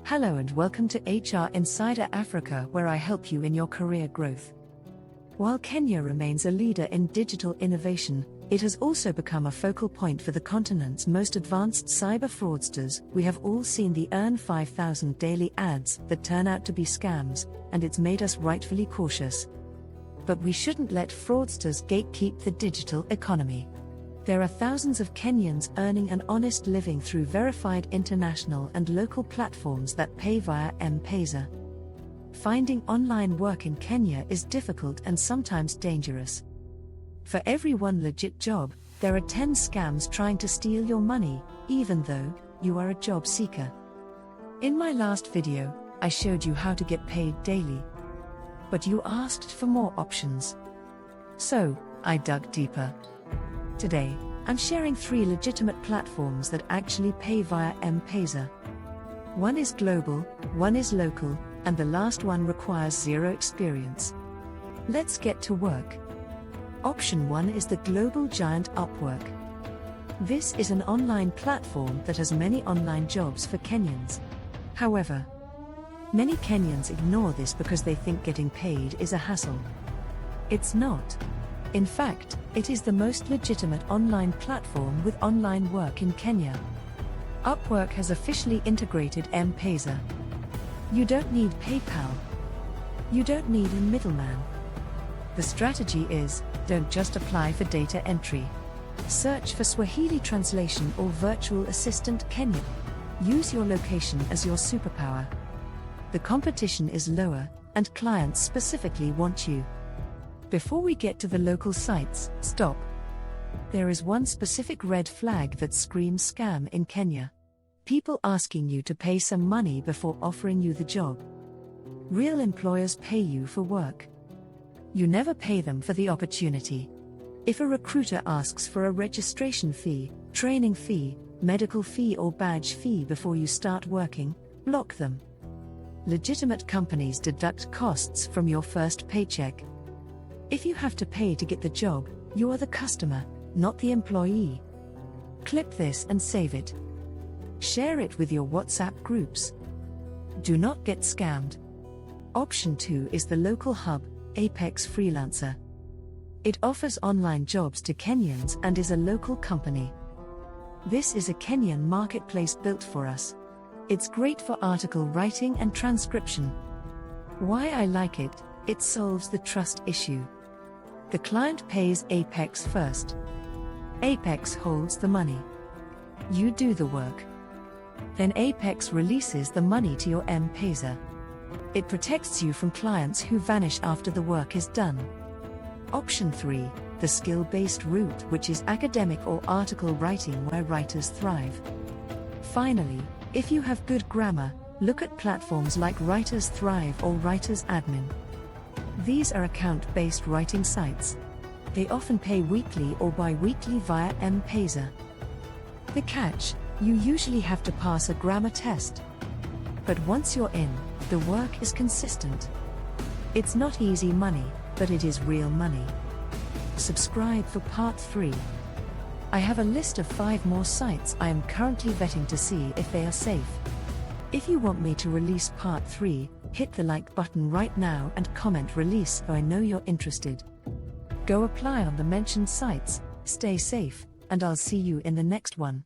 Hello and welcome to HR Insider Africa, where I help you in your career growth. While Kenya remains a leader in digital innovation, it has also become a focal point for the continent's most advanced cyber fraudsters. We have all seen the earn 5,000 daily ads that turn out to be scams, and it's made us rightfully cautious. But we shouldn't let fraudsters gatekeep the digital economy. There are thousands of Kenyans earning an honest living through verified international and local platforms that pay via M-Pesa. Finding online work in Kenya is difficult and sometimes dangerous. For every one legit job, there are 10 scams trying to steal your money, even though you are a job seeker. In my last video, I showed you how to get paid daily. But you asked for more options. So, I dug deeper. Today, I'm sharing 3 legitimate platforms that actually pay via M-Pesa. One is global, one is local, and the last one requires zero experience. Let's get to work. Option 1 is the global giant Upwork. This is an online platform that has many online jobs for Kenyans. However, many Kenyans ignore this because they think getting paid is a hassle. It's not. In fact, it is the most legitimate online platform with online work in Kenya. Upwork has officially integrated M-Pesa. You don't need PayPal. You don't need a middleman. The strategy is, don't just apply for data entry. Search for Swahili translation or virtual assistant Kenya. Use your location as your superpower. The competition is lower, and clients specifically want you. Before we get to the local sites, stop. There is one specific red flag that screams scam in Kenya. People asking you to pay some money before offering you the job. Real employers pay you for work. You never pay them for the opportunity. If a recruiter asks for a registration fee, training fee, medical fee or badge fee before you start working, block them. Legitimate companies deduct costs from your first paycheck. If you have to pay to get the job, you are the customer, not the employee. Clip this and save it. Share it with your WhatsApp groups. Do not get scammed. Option 2 is the local hub, Apexfreelancer. It offers online jobs to Kenyans and is a local company. This is a Kenyan marketplace built for us. It's great for article writing and transcription. Why I like it, it solves the trust issue. The client pays Apex first. Apex holds the money. You do the work. Then Apex releases the money to your M-Pesa. It protects you from clients who vanish after the work is done. Option 3, the skill-based route, which is academic or article writing where writers thrive. Finally, if you have good grammar, look at platforms like Writers Thrive or Writers Admin. These are account-based writing sites. They often pay weekly or bi-weekly via M-Pesa. The catch, you usually have to pass a grammar test. But once you're in, the work is consistent. It's not easy money, but it is real money. Subscribe for part 3. I have a list of 5 more sites I am currently vetting to see if they are safe. If you want me to release part 3, hit the like button right now and comment release so I know you're interested. Go apply on the mentioned sites, stay safe, and I'll see you in the next one.